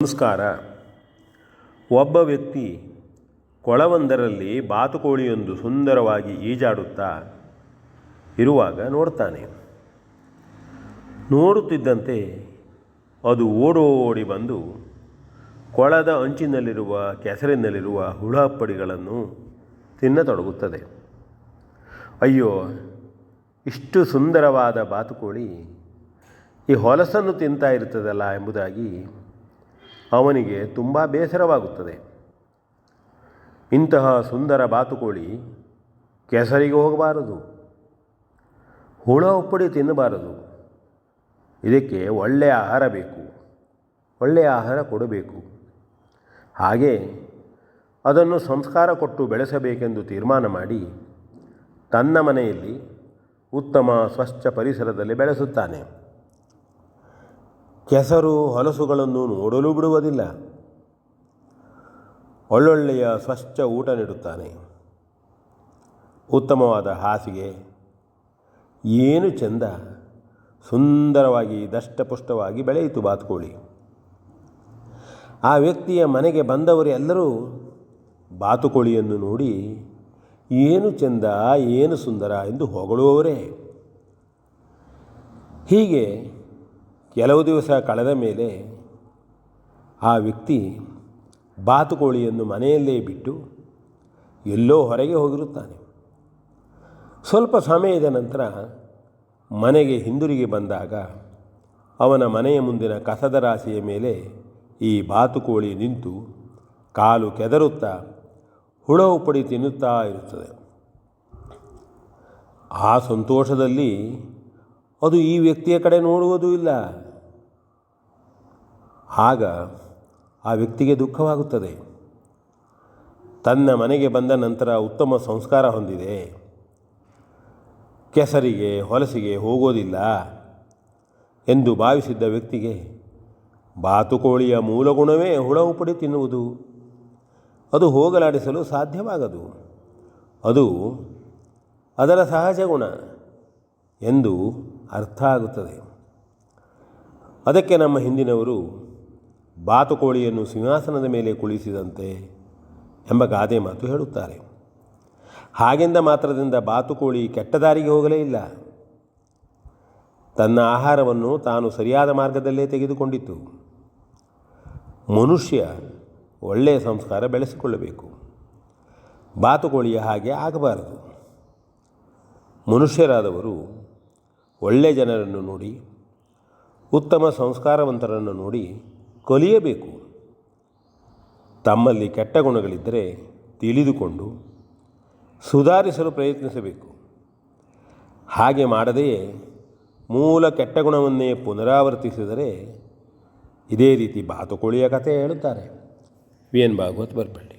ನಮಸ್ಕಾರ. ಒಬ್ಬ ವ್ಯಕ್ತಿ ಕೊಳವೊಂದರಲ್ಲಿ ಬಾತುಕೋಳಿಯೊಂದು ಸುಂದರವಾಗಿ ಈಜಾಡುತ್ತಾ ಇರುವಾಗ ನೋಡ್ತಾನೆ. ನೋಡುತ್ತಿದ್ದಂತೆ ಅದು ಓಡೋಡಿ ಬಂದು ಕೊಳದ ಅಂಚಿನಲ್ಲಿರುವ ಕೆಸರಿನಲ್ಲಿರುವ ಹುಳಪ್ಪಡಿಗಳನ್ನು ತಿನ್ನತೊಡಗುತ್ತದೆ. ಅಯ್ಯೋ, ಇಷ್ಟು ಸುಂದರವಾದ ಬಾತುಕೋಳಿ ಈ ಹೊಲಸನ್ನು ತಿಂತಾ ಇರ್ತದಲ್ಲ ಎಂಬುದಾಗಿ ಅವನಿಗೆ ತುಂಬ ಬೇಸರವಾಗುತ್ತದೆ. ಇಂತಹ ಸುಂದರ ಬಾತುಕೋಳಿ ಕೆಸರಿಗೆ ಹೋಗಬಾರದು, ಹುಳ ಉಪ್ಪಡಿ ತಿನ್ನಬಾರದು. ಇದಕ್ಕೆ ಒಳ್ಳೆಯ ಆಹಾರ ಬೇಕು, ಒಳ್ಳೆಯ ಆಹಾರ ಕೊಡಬೇಕು. ಹಾಗೆ ಅದನ್ನು ಸಂಸ್ಕಾರ ಕೊಟ್ಟು ಬೆಳೆಸಬೇಕೆಂದು ತೀರ್ಮಾನ ಮಾಡಿ ತನ್ನ ಮನೆಯಲ್ಲಿ ಉತ್ತಮ ಸ್ವಚ್ಛ ಪರಿಸರದಲ್ಲಿ ಬೆಳೆಸುತ್ತಾನೆ. ಕೆಸರು ಹೊಲಸುಗಳನ್ನು ನೋಡಲು ಬಿಡುವುದಿಲ್ಲ. ಒಳ್ಳೊಳ್ಳೆಯ ಸ್ವಚ್ಛ ಊಟ ನೀಡುತ್ತಾನೆ. ಉತ್ತಮವಾದ ಹಾಸಿಗೆ, ಏನು ಚೆಂದ, ಸುಂದರವಾಗಿ ದಷ್ಟಪುಷ್ಟವಾಗಿ ಬೆಳೆಯಿತು ಬಾತುಕೋಳಿ. ಆ ವ್ಯಕ್ತಿಯ ಮನೆಗೆ ಬಂದವರು ಎಲ್ಲರೂ ಬಾತುಕೋಳಿಯನ್ನು ನೋಡಿ ಏನು ಚೆಂದ, ಏನು ಸುಂದರ ಎಂದು ಹೊಗಳುವವರೇ. ಹೀಗೆ ಕೆಲವು ದಿವಸ ಕಳೆದ ಮೇಲೆ ಆ ವ್ಯಕ್ತಿ ಬಾತುಕೋಳಿಯನ್ನು ಮನೆಯಲ್ಲೇ ಬಿಟ್ಟು ಎಲ್ಲೋ ಹೊರಗೆ ಹೋಗಿರುತ್ತಾನೆ. ಸ್ವಲ್ಪ ಸಮಯದ ನಂತರ ಮನೆಗೆ ಹಿಂದಿರುಗಿ ಬಂದಾಗ ಅವನ ಮನೆಯ ಮುಂದಿನ ಕಸದ ರಾಶಿಯ ಮೇಲೆ ಈ ಬಾತುಕೋಳಿ ನಿಂತು ಕಾಲು ಕೆದರುತ್ತಾ ಹುಳ ಉಪ್ಪಡಿ ತಿನ್ನುತ್ತಾ ಇರುತ್ತದೆ. ಆ ಸಂತೋಷದಲ್ಲಿ ಅದು ಈ ವ್ಯಕ್ತಿಯ ಕಡೆ ನೋಡುವುದೂ ಇಲ್ಲ. ಆಗ ಆ ವ್ಯಕ್ತಿಗೆ ದುಃಖವಾಗುತ್ತದೆ. ತನ್ನ ಮನೆಗೆ ಬಂದ ನಂತರ ಉತ್ತಮ ಸಂಸ್ಕಾರ ಹೊಂದಿದೆ, ಕೆಸರಿಗೆ ಹೊಲಸಿಗೆ ಹೋಗೋದಿಲ್ಲ ಎಂದು ಭಾವಿಸಿದ್ದ ವ್ಯಕ್ತಿಗೆ ಬಾತುಕೋಳಿಯ ಮೂಲ ಗುಣವೇ ಹುಳ ಉಪ್ಪಡಿ ತಿನ್ನುವುದು. ಅದು ಹೋಗಲಾಡಿಸಲು ಸಾಧ್ಯವಾಗದು. ಅದು ಅದರ ಸಹಜ ಗುಣ ಎಂದು ಅರ್ಥ ಆಗುತ್ತದೆ. ಅದಕ್ಕೆ ನಮ್ಮ ಹಿಂದಿನವರು ಬಾತುಕೋಳಿಯನ್ನು ಸಿಂಹಾಸನದ ಮೇಲೆ ಕುಳಿಸಿದಂತೆ ಎಂಬ ಗಾದೆ ಮಾತು ಹೇಳುತ್ತಾರೆ. ಹಾಗೆಂದ ಮಾತ್ರದಿಂದ ಬಾತುಕೋಳಿ ಕೆಟ್ಟ ದಾರಿಗೆ ಹೋಗಲೇ ಇಲ್ಲ. ತನ್ನ ಆಹಾರವನ್ನು ತಾನು ಸರಿಯಾದ ಮಾರ್ಗದಲ್ಲೇ ತೆಗೆದುಕೊಂಡಿತು. ಮನುಷ್ಯ ಒಳ್ಳೆಯ ಸಂಸ್ಕಾರ ಬೆಳೆಸಿಕೊಳ್ಳಬೇಕು, ಬಾತುಕೋಳಿಯ ಹಾಗೆ ಆಗಬಾರದು. ಮನುಷ್ಯರಾದವರು ಒಳ್ಳೆಯ ಜನರನ್ನು ನೋಡಿ, ಉತ್ತಮ ಸಂಸ್ಕಾರವಂತರನ್ನು ನೋಡಿ ಕಲಿಯಬೇಕು. ತಮ್ಮಲ್ಲಿ ಕೆಟ್ಟ ಗುಣಗಳಿದ್ದರೆ ತಿಳಿದುಕೊಂಡು ಸುಧಾರಿಸಲು ಪ್ರಯತ್ನಿಸಬೇಕು. ಹಾಗೆ ಮಾಡದೆಯೇ ಮೂಲ ಕೆಟ್ಟ ಗುಣವನ್ನೇ ಪುನರಾವರ್ತಿಸಿದರೆ ಇದೇ ರೀತಿ ಬಾತುಕೋಳಿಯ ಕಥೆ ಹೇಳುತ್ತಾರೆ. V N Bhagavat ಬರ್ಪಳ್ಳಿ.